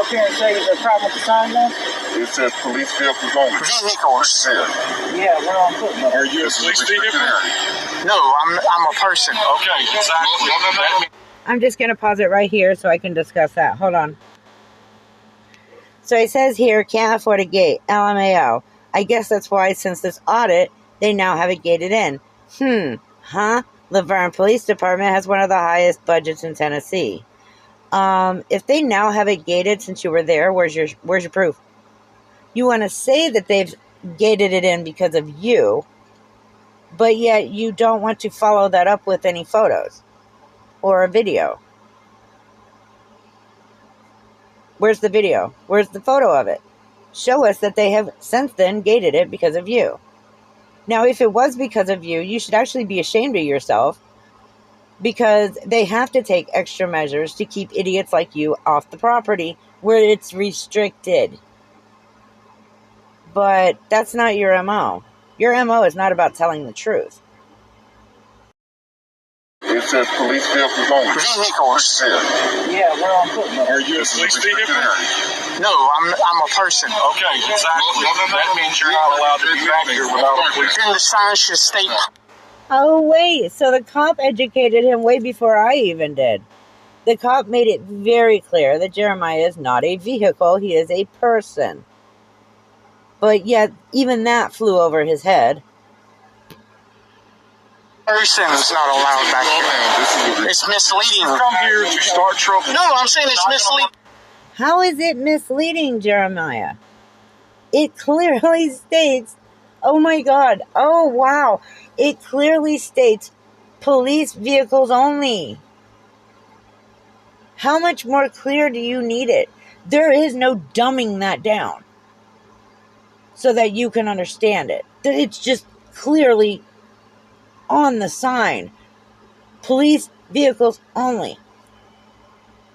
here and say there's a problem with the sign then? It says police vehicles only. Vehicles. Yeah, we're on foot. Are you a police vehicle? No, I'm a person. Okay, exactly. I'm just going to pause it right here so I can discuss that. Hold on. So it says here, can't afford a gate. LMAO. I guess that's why, since this audit, they now have it gated in. Laverne Police Department has one of the highest budgets in Tennessee. If they now have it gated since you were there, where's your proof? You want to say that they've gated it in because of you, but yet you don't want to follow that up with any photos or a video. Where's the video? Where's the photo of it? Show us that they have since then gated it because of you. Now, if it was because of you, you should actually be ashamed of yourself, because they have to take extra measures to keep idiots like you off the property where it's restricted. But that's not your MO. Your MO is not about telling the truth. It says police vehicles only. Vehicles. Yeah, we're on foot. Are you a police vehicle? No, I'm a person. Okay, exactly. That means you're not allowed to be back here without a police. Then the sign should state. Oh, wait. So the cop educated him way before I even did. The cop made it very clear that Jeremiah is not a vehicle. He is a person. But yet, even that flew over his head. Person is not allowed back here. It's misleading. Come here to start trouble. No, I'm saying it's misleading. How is it misleading, Jeremiah? It clearly states, oh my God, oh wow. It clearly states police vehicles only. How much more clear do you need it? There is no dumbing that down so that you can understand it. It's just clearly on the sign. Police vehicles only.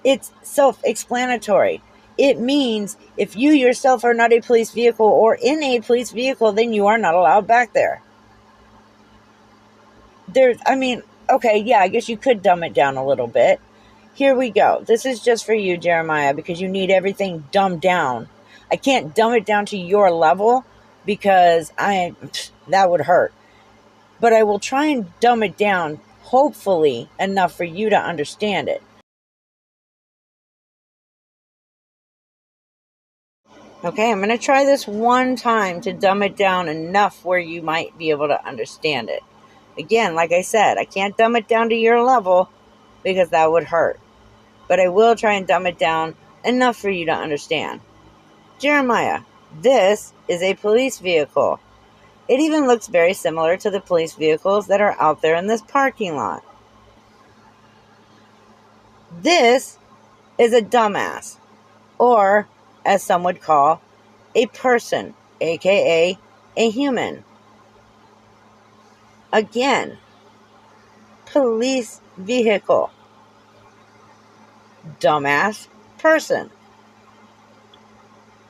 It's self-explanatory. It means if you yourself are not a police vehicle or in a police vehicle, then you are not allowed back there. Okay, yeah, I guess you could dumb it down a little bit. Here we go. This is just for you, Jeremiah, because you need everything dumbed down. I can't dumb it down to your level because that would hurt. But I will try and dumb it down, hopefully, enough for you to understand it. Okay, I'm going to try this one time to dumb it down enough where you might be able to understand it. Again, like I said, I can't dumb it down to your level because that would hurt. But I will try and dumb it down enough for you to understand. Jeremiah, this is a police vehicle. It even looks very similar to the police vehicles that are out there in this parking lot. This is a dumbass, or as some would call, a person, aka a human. Again, police vehicle, dumbass, person.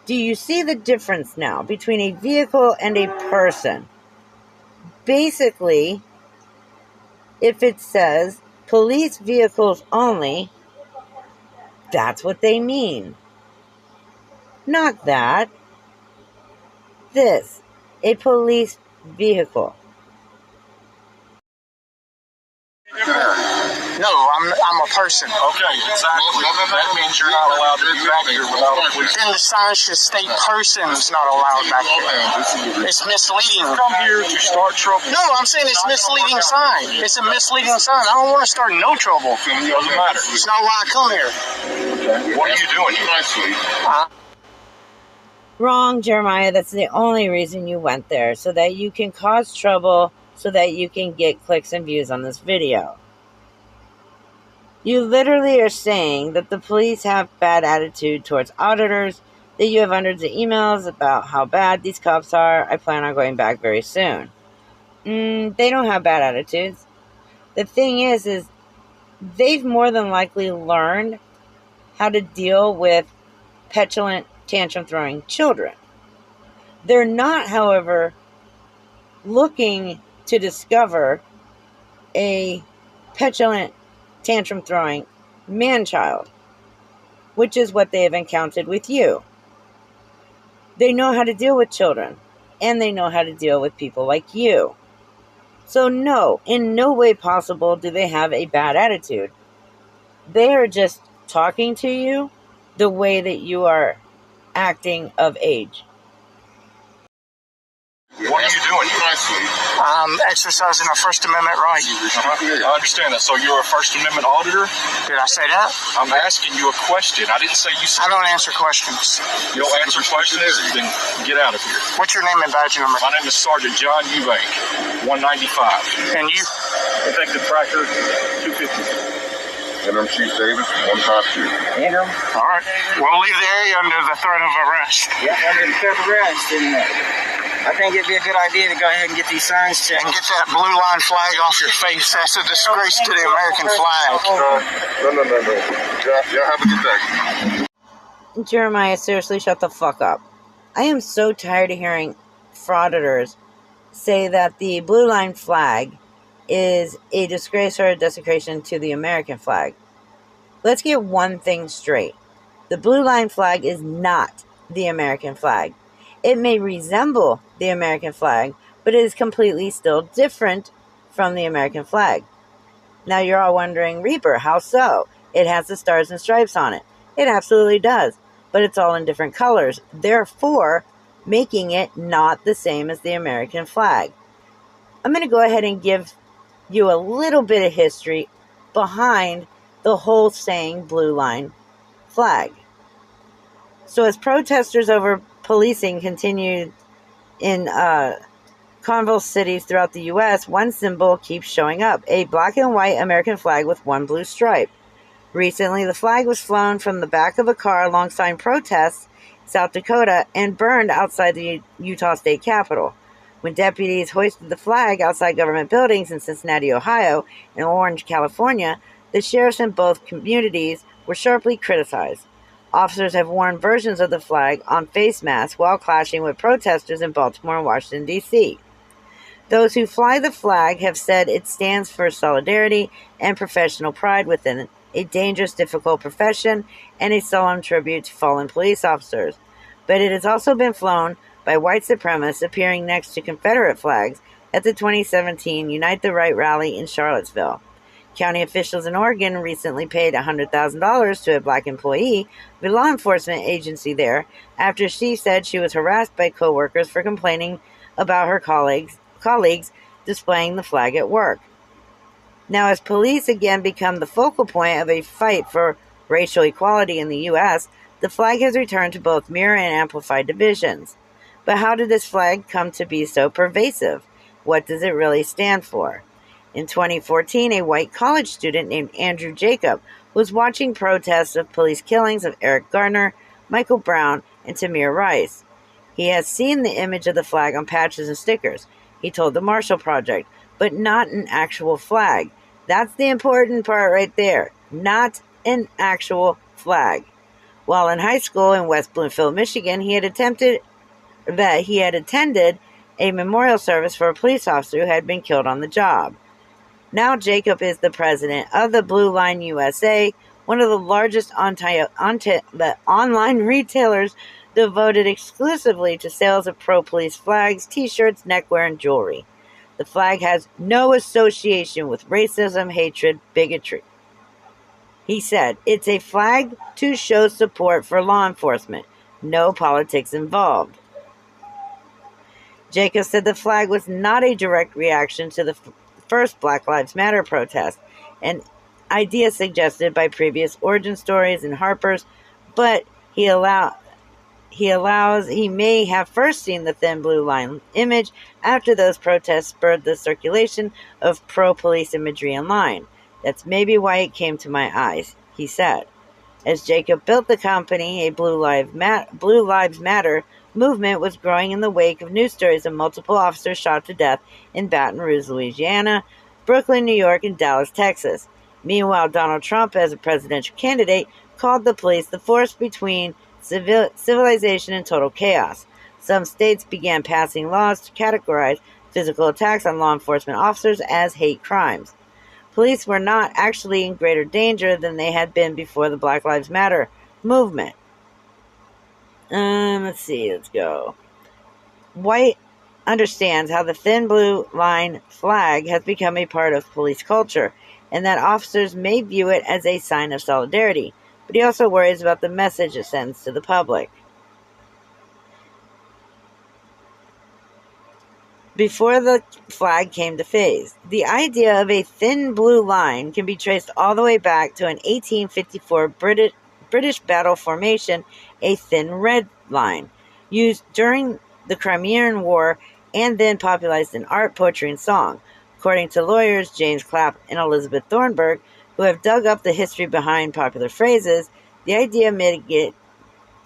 Do you see the difference now between a vehicle and a person? Basically, if it says police vehicles only, that's what they mean. Not that. This, a police vehicle. No, I'm a person. Okay, exactly. That means you're not allowed to be back here without a police. Then the sign should state persons not allowed back here. It's misleading. Come here to start trouble. No, I'm saying it's misleading sign. It's a misleading sign. I don't want to start no trouble. It doesn't matter. It's not why I come here. What are you doing? Wrong, Jeremiah. That's the only reason you went there, so that you can cause trouble, so that you can get clicks and views on this video. You literally are saying that the police have bad attitude towards auditors, that you have hundreds of emails about how bad these cops are. I plan on going back very soon. They don't have bad attitudes. The thing is they've more than likely learned how to deal with petulant, tantrum-throwing children. They're not, however, looking to discover a petulant, tantrum-throwing man-child. which is what they have encountered with you. They know how to deal with children, and they know how to deal with people like you. So no, in no way possible do they have a bad attitude. They are just talking to you the way that you are acting of age. What are you doing? I'm exercising a First Amendment right. I understand that. So you're a First Amendment auditor? Did I say that? I'm asking you a question. I didn't say you said. I don't answer questions. You don't answer questions? Then get out of here. What's your name and badge number? My name is Sergeant John Eubank, 195. And you? Detective Tracker, 250. And I'm Chief Davis, 152. Interim. All right. We'll leave the area under the threat of arrest. Yeah, under the threat of arrest. And I think it'd be a good idea to go ahead and get these signs checked. And get that blue line flag off your face. That's a disgrace to the American flag. No. Y'all have a good day. Jeremiah, seriously, shut the fuck up. I am so tired of hearing frauditors say that the blue line flag is a disgrace or a desecration to the American flag. Let's get one thing straight. The blue line flag is not the American flag. It may resemble the American flag, but it is completely still different from the American flag. Now you're all wondering, Reaper, how so? It has the stars and stripes on it. It absolutely does, but it's all in different colors, therefore making it not the same as the American flag. I'm going to go ahead and give you a little bit of history behind the whole saying blue line flag. So as protesters over policing continued in convulsed cities throughout the U.S., one symbol keeps showing up, a black and white American flag with one blue stripe. Recently, the flag was flown from the back of a car alongside protests in South Dakota and burned outside the Utah State Capitol. When deputies hoisted the flag outside government buildings in Cincinnati, Ohio, and Orange, California, the sheriffs in both communities were sharply criticized. Officers have worn versions of the flag on face masks while clashing with protesters in Baltimore and Washington, D.C. Those who fly the flag have said it stands for solidarity and professional pride within a dangerous, difficult profession and a solemn tribute to fallen police officers. But it has also been flown by white supremacists appearing next to Confederate flags at the 2017 Unite the Right rally in Charlottesville. County officials in Oregon recently paid $100,000 to a black employee of a law enforcement agency there after she said she was harassed by coworkers for complaining about her colleagues displaying the flag at work. Now, as police again become the focal point of a fight for racial equality in the U.S., the flag has returned to both mirror and amplify divisions. But how did this flag come to be so pervasive? What does it really stand for? In 2014, a white college student named Andrew Jacob was watching protests of police killings of Eric Garner, Michael Brown, and Tamir Rice. He has seen the image of the flag on patches and stickers, he told the Marshall Project, but not an actual flag. That's the important part right there. Not an actual flag. While in high school in West Bloomfield, Michigan, he had attended a memorial service for a police officer who had been killed on the job. Now Jacob is the president of the Blue Line USA, one of the largest online retailers devoted exclusively to sales of pro-police flags, t-shirts, neckwear, and jewelry. The flag has no association with racism, hatred, bigotry. He said, it's a flag to show support for law enforcement. No politics involved. Jacob said the flag was not a direct reaction to the first Black Lives Matter protest, an idea suggested by previous origin stories in Harper's, but he may have first seen the thin blue line image after those protests spurred the circulation of pro-police imagery online. That's maybe why it came to my eyes, he said. As Jacob built the company, a Blue Lives Matter movement was growing in the wake of news stories of multiple officers shot to death in Baton Rouge, Louisiana, Brooklyn, New York, and Dallas, Texas. Meanwhile, Donald Trump, as a presidential candidate, called the police the force between civilization and total chaos. Some states began passing laws to categorize physical attacks on law enforcement officers as hate crimes. Police were not actually in greater danger than they had been before the Black Lives Matter movement. Let's see. Let's go. White understands how the thin blue line flag has become a part of police culture, and that officers may view it as a sign of solidarity. But he also worries about the message it sends to the public. Before the flag came to phase, the idea of a thin blue line can be traced all the way back to an 1854 British battle formation, a thin red line, used during the Crimean War and then popularized in art, poetry, and song. According to lawyers James Clapp and Elizabeth Thornburg, who have dug up the history behind popular phrases, the idea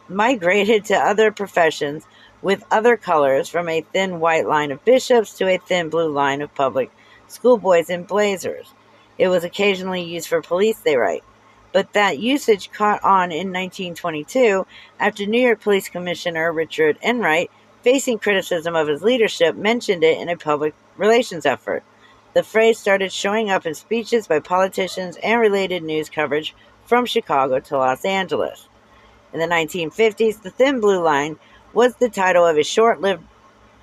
migrated to other professions with other colors, from a thin white line of bishops to a thin blue line of public schoolboys in blazers. It was occasionally used for police, they write. But that usage caught on in 1922 after New York Police Commissioner Richard Enright, facing criticism of his leadership, mentioned it in a public relations effort. The phrase started showing up in speeches by politicians and related news coverage from Chicago to Los Angeles. In the 1950s, The Thin Blue Line was the title of a short-lived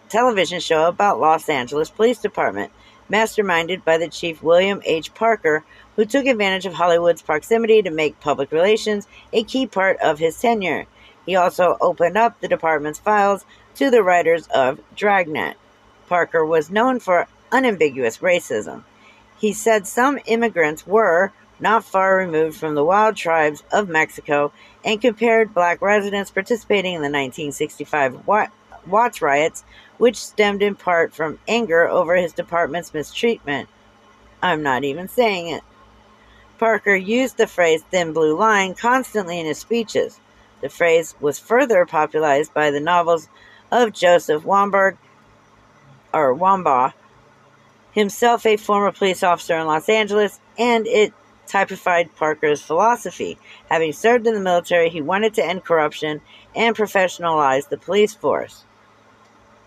television show about Los Angeles Police Department, masterminded by the chief William H. Parker, who took advantage of Hollywood's proximity to make public relations a key part of his tenure. He also opened up the department's files to the writers of Dragnet. Parker was known for unambiguous racism. He said some immigrants were not far removed from the wild tribes of Mexico, and compared black residents participating in the 1965 Watts riots, which stemmed in part from anger over his department's mistreatment. I'm not even saying it. Parker used the phrase thin blue line constantly in his speeches. The phrase was further popularized by the novels of Joseph Wambaugh, himself a former police officer in Los Angeles, and it typified Parker's philosophy. Having served in the military, he wanted to end corruption and professionalize the police force.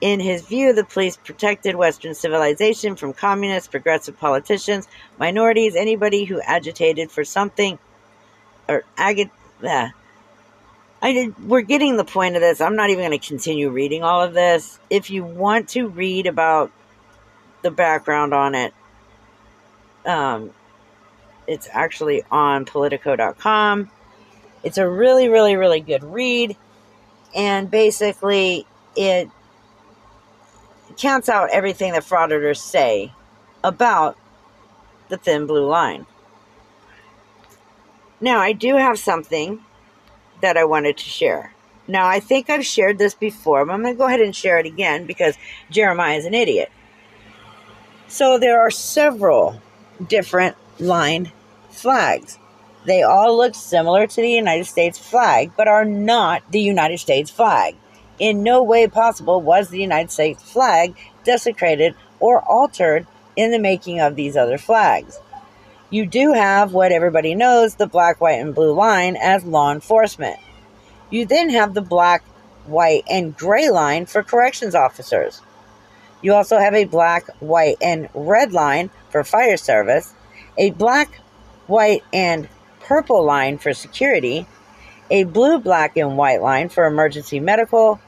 In his view, the police protected Western civilization from communists, progressive politicians, minorities, anybody who agitated for something, or we're getting the point of this. I'm not even going to continue reading all of this. If you want to read about the background on it, it's actually on Politico.com. It's a really, really, really good read. And basically, it counts out everything that frauditors say about the thin blue line. Now, I do have something that I wanted to share. Now, I think I've shared this before, but I'm going to go ahead and share it again because Jeremiah is an idiot. So there are several different line flags. They all look similar to the United States flag, but are not the United States flag. In no way possible was the United States flag desecrated or altered in the making of these other flags. You do have what everybody knows, the black, white, and blue line as law enforcement. You then have the black, white, and gray line for corrections officers. You also have a black, white, and red line for fire service, a black, white, and purple line for security, a blue, black, and white line for emergency medical,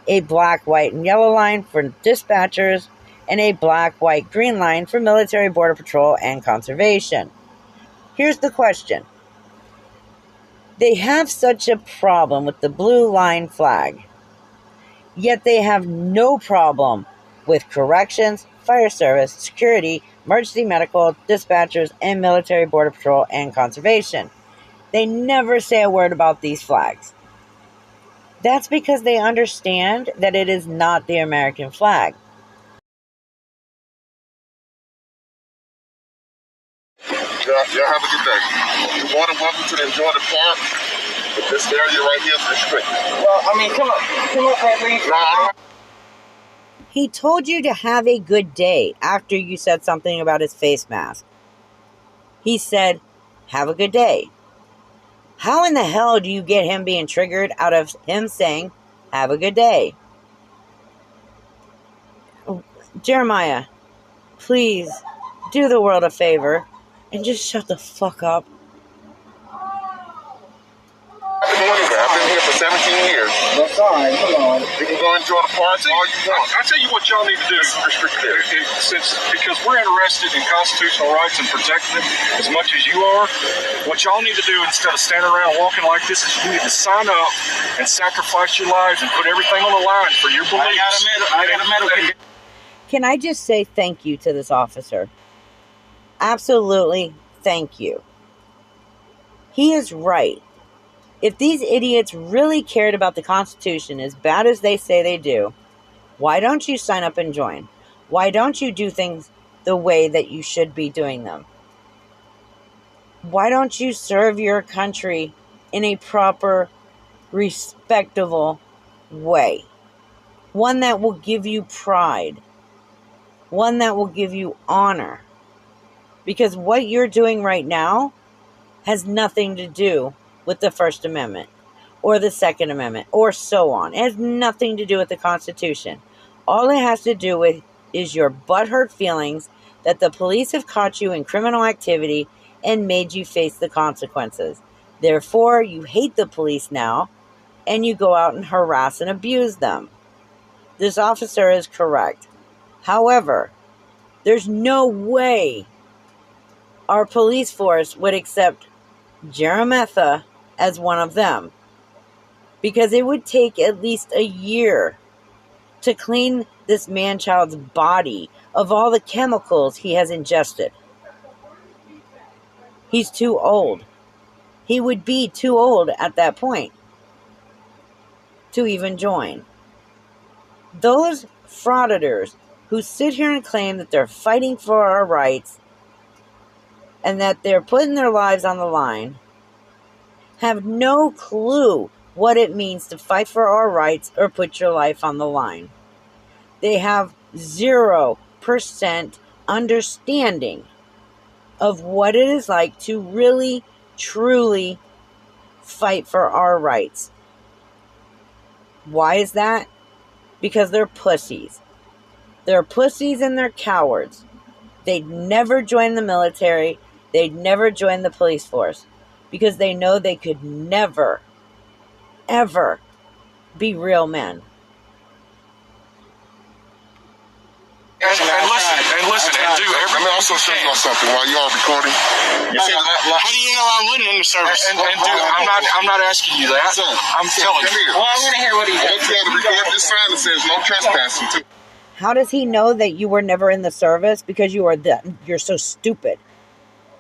a black, white, and yellow line for dispatchers, and a black, white, green line for military, border patrol, and conservation. Here's the question. They have such a problem with the blue line flag, yet they have no problem with corrections, fire service, security, emergency medical, dispatchers, and military, border patrol, and conservation. They never say a word about these flags. That's because they understand that it is not the American flag. Y'all have a good day. You're more than welcome to enjoy the park, but this area right here is restricted. Well, I mean, come up right where you... He told you to have a good day after you said something about his face mask. He said, have a good day. How in the hell do you get him being triggered out of him saying, have a good day? Jeremiah, please do the world a favor and just shut the fuck up. Good morning, 17 years. That's fine. Come on. You can go enjoy the park all you want. I tell you what y'all need to do, because we're interested in constitutional rights and protecting them as much as you are. What y'all need to do instead of standing around walking like this is you need to sign up and sacrifice your lives and put everything on the line for your beliefs. I got a medical. Can I just say thank you to this officer? Absolutely thank you. He is right. If these idiots really cared about the Constitution as bad as they say they do, why don't you sign up and join? Why don't you do things the way that you should be doing them? Why don't you serve your country in a proper, respectable way? One that will give you pride. One that will give you honor. Because what you're doing right now has nothing to do with the First Amendment or the Second Amendment or so on. It has nothing to do with the Constitution. All it has to do with is your butthurt feelings that the police have caught you in criminal activity and made you face the consequences. Therefore, you hate the police now and you go out and harass and abuse them. This officer is correct. However, there's no way our police force would accept Jeremetha as one of them, because it would take at least a year to clean this man-child's body of all the chemicals he has ingested. He's too old. He would be too old at that point to even join. Those frauditors who sit here and claim that they're fighting for our rights and that they're putting their lives on the line have no clue what it means to fight for our rights or put your life on the line. They have 0% understanding of what it is like to really, truly fight for our rights. Why is that? Because they're pussies. They're pussies and they're cowards. They'd never join the military. They'd never join the police force. Because they know they could never, ever be real men. And listen, and do everything. Let me also show you something while you are recording. You see, How do you know I wouldn't in the service? And I'm not asking you that. I'm telling you. Well, I want to hear what he I want you all to record this sign that says no trespassing too. How does he know that you were never in the service? Because you're so stupid.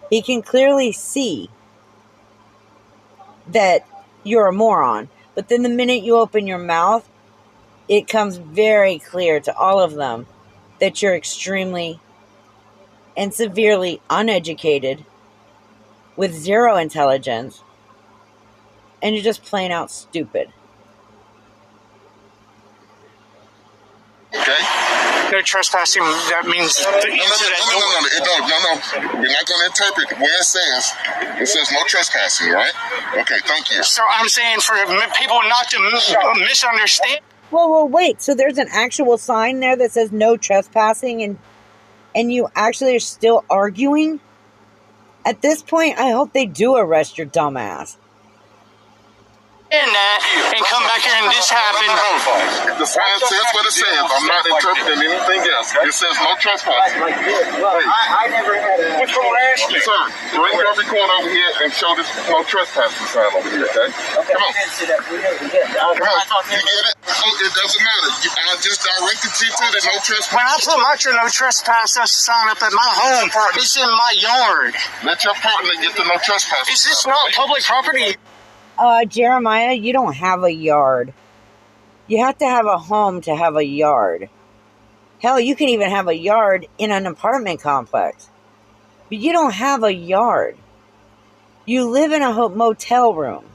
He can clearly see that you're a moron. But then the minute you open your mouth, it comes very clear to all of them that you're extremely and severely uneducated with zero intelligence, and you're just plain out stupid. Okay? No trespassing, that means No. We're not going to interpret where it says. It says no trespassing, right? Okay, thank you. So I'm saying for people not to misunderstand. Whoa, wait. So there's an actual sign there that says no trespassing, and you actually are still arguing? At this point, I hope they do arrest your dumb ass. That and come back here and this happened. The sign says what it says. I'm not interpreting anything else. It says no trespassing. Well, I never had a... What's going to ask me? Sir, bring your recorder over here and show this no trespassing sign over here, okay? Okay, Come on. Come on. I thought You get it? It doesn't matter. I just directed you to the no trespassing. When I put my no trespass sign up at my home, it's in my yard. Let your partner get the no trespassing. Is this not public property? Jeremiah, you don't have a yard. You have to have a home to have a yard. Hell, you can even have a yard in an apartment complex. But you don't have a yard. You live in a motel room.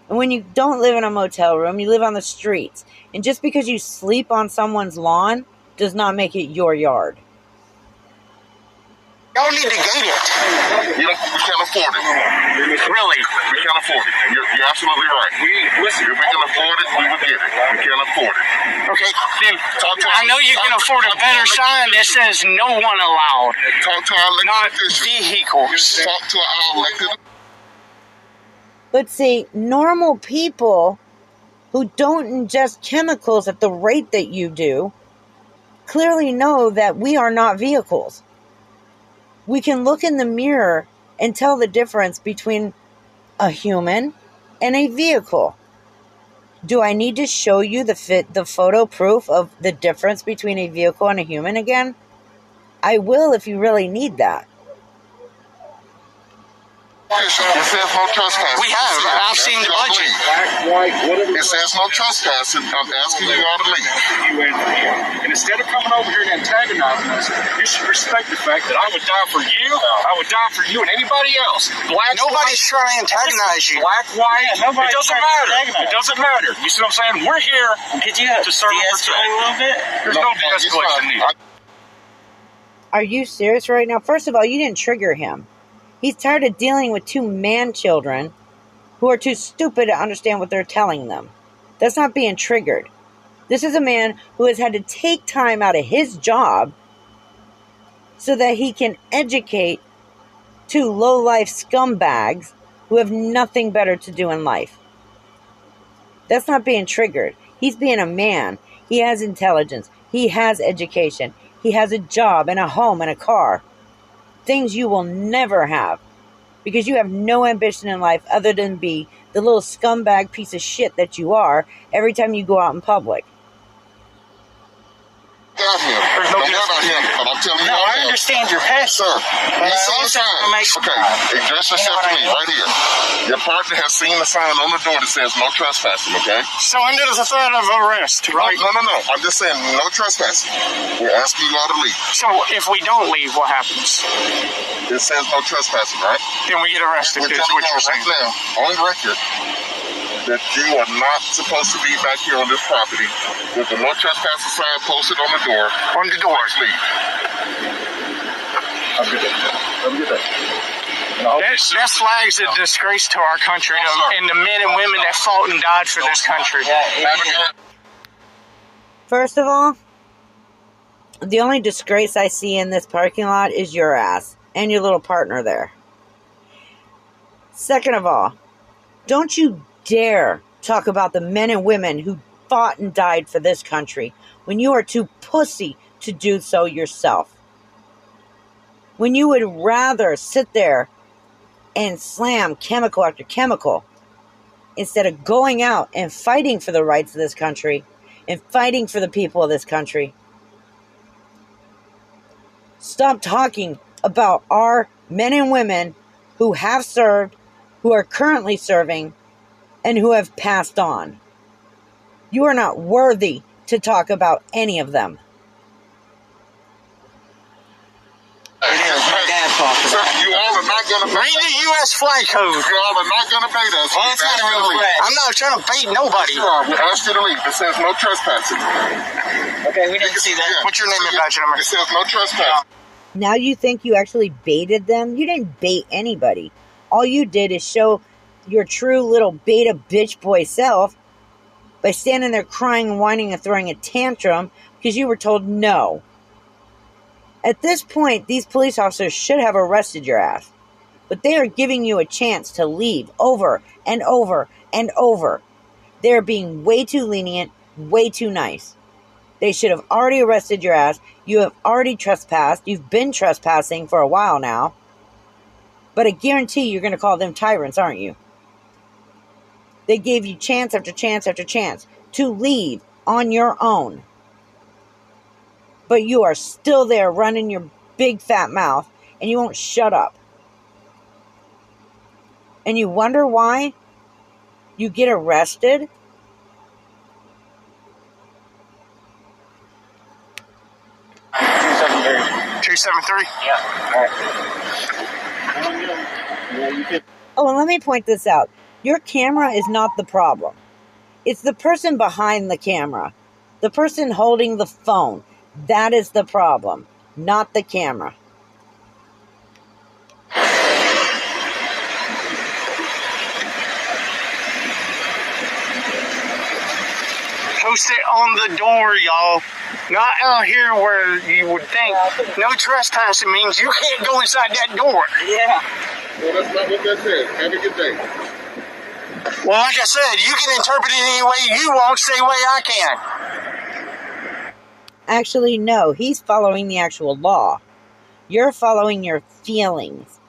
And when you don't live in a motel room, you live on the streets. And just because you sleep on someone's lawn does not make it your yard. Y'all need to gate it. We can't afford it. Really? We can't afford it. You're absolutely right. Listen, if we can afford it, we would get it. We can't afford it. Okay, then I know you can afford a better sign that says no one allowed. Talk to our elected Not officials. vehicles. Talk to our elected. But see, normal people who don't ingest chemicals at the rate that you do clearly know that we are not vehicles. We can look in the mirror and tell the difference between a human and a vehicle. Do I need to show you the photo proof of the difference between a vehicle and a human again? I will if you really need that. It says no trespassing. We have. I've seen the budget. Black, white, whatever. It says no trespassing. I'm asking you all to leave. You and instead of coming over here and antagonizing us, you should respect the fact that I would die for you. I would die for you and anybody else. Black, Nobody's white, trying to antagonize you. Black, white. Yeah, it doesn't matter. It doesn't matter. You see what I'm saying? We're here Could you to serve and de-escalate protect. a little bit? There's no de-escalation needed. Are you serious right now? First of all, you didn't trigger him. He's tired of dealing with two man-children who are too stupid to understand what they're telling them. That's not being triggered. This is a man who has had to take time out of his job so that he can educate two low-life scumbags who have nothing better to do in life. That's not being triggered. He's being a man. He has intelligence. He has education. He has a job and a home and a car. Things you will never have because you have no ambition in life other than be the little scumbag piece of shit that you are every time you go out in public. Got him. Don't worry about him, but I'm telling you No, all I now. understand your passion. Sir, But he's I seen the also sign. wanna make sure- Okay, address yourself to me right here. Your partner has seen the sign on the door that says no trespassing, okay? So under the threat of arrest, right? No. I'm just saying no trespassing. We're asking you all to leave. So if we don't leave, what happens? It says no trespassing, right? Then we get arrested, We're is telling what you you're right saying. now, on record, that you are not supposed to be back here on this property with the no trespassing sign posted on the door. On the door. Please leave. Have a good day. Have a good day. And I hope That flags a disgrace to our country and the men and women that fought and died for this country. Yeah, Have a it is. good First of all, the only disgrace I see in this parking lot is your ass and your little partner there. Second of all, don't you dare talk about the men and women who fought and died for this country when you are too pussy to do so yourself. When you would rather sit there and slam chemical after chemical instead of going out and fighting for the rights of this country and fighting for the people of this country. Stop talking about our men and women who have served, who are currently serving, and who have passed on. You are not worthy to talk about any of them. It is. My dad's fault. Sir, you all are not going to Read the U.S. flag code. You all are not going to bait us. Well, it's not a real flag. I'm not trying to bait nobody. We asked you to leave. It says no trespassing. Okay, we didn't see that. What's your name and badge number? It says no trespassing. Now you think you actually baited them? You didn't bait anybody. All you did is show your true little beta bitch boy self by standing there crying and whining and throwing a tantrum because you were told no. At this point, these police officers should have arrested your ass. But they are giving you a chance to leave over and over and over. They are being way too lenient, way too nice. They should have already arrested your ass. You have already trespassed. You've been trespassing for a while now. But I guarantee you're going to call them tyrants, aren't you? They gave you chance after chance after chance to leave on your own. But you are still there running your big fat mouth and you won't shut up. And you wonder why you get arrested? $273. 273? Yeah. Oh, and let me point this out. Your camera is not the problem. It's the person behind the camera. The person holding the phone. That is the problem, not the camera. Post it on the door, y'all. Not out here where you would think no trespassing means you can't go inside that door. Yeah. Well, that's not what that says. Have a good day. Well, like I said, you can interpret it any way you want, same way I can. Actually, no. He's following the actual law. You're following your feelings.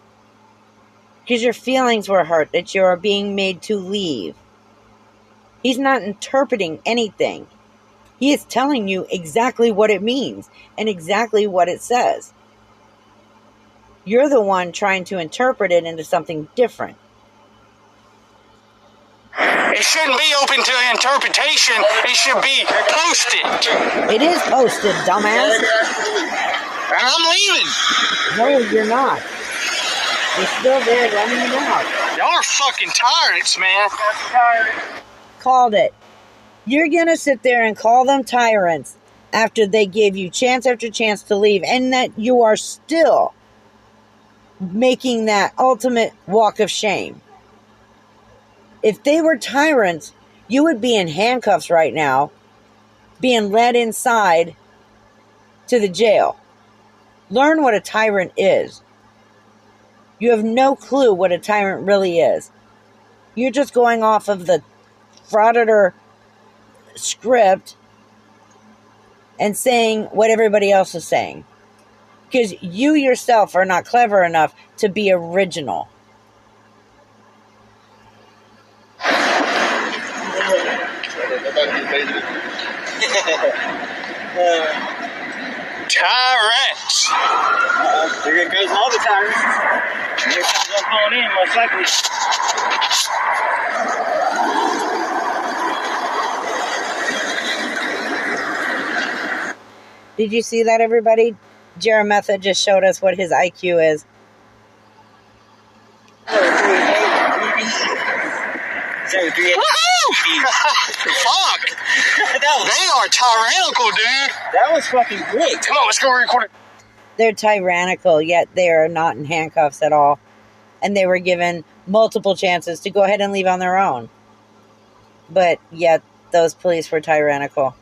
Because your feelings were hurt that you are being made to leave. He's not interpreting anything. He is telling you exactly what it means and exactly what it says. You're the one trying to interpret it into something different. It shouldn't be open to interpretation. It should be posted. It is posted, dumbass. And I'm leaving. No, you're not. You're still there running your mouth. Y'all are fucking tyrants, man. Called it. You're going to sit there and call them tyrants after they gave you chance after chance to leave, and that you are still making that ultimate walk of shame. If they were tyrants, you would be in handcuffs right now, being led inside to the jail. Learn what a tyrant is. You have no clue what a tyrant really is. You're just going off of the Auditor script and saying what everybody else is saying. Because you yourself are not clever enough to be original. Tyrants. They're going to crazy all the tyrants. They're going in, most likely. Did you see that, everybody? Jeremetha just showed us what his IQ is. Woohoo! Fuck! They are tyrannical, dude. That was fucking great. Come on, let's go record it. They're tyrannical, yet they are not in handcuffs at all. And they were given multiple chances to go ahead and leave on their own. But yet, those police were tyrannical.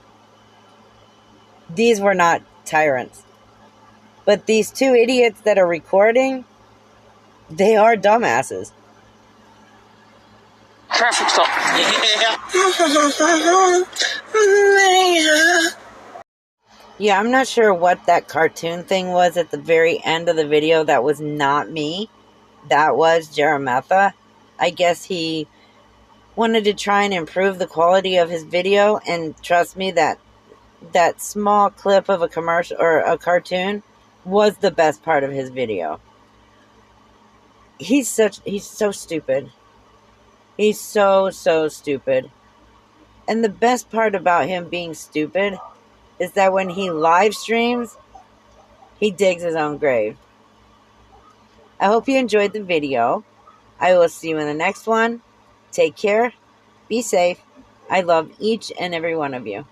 These were not tyrants. But these two idiots that are recording, they are dumbasses. Traffic stop. Yeah, I'm not sure what that cartoon thing was at the very end of the video. That was not me. That was Jeremetha. I guess he wanted to try and improve the quality of his video. And trust me, that small clip of a commercial or a cartoon was the best part of his video. He's so stupid. He's so stupid. And the best part about him being stupid is that when he live streams, he digs his own grave. I hope you enjoyed the video. I will see you in the next one. Take care. Be safe. I love each and every one of you.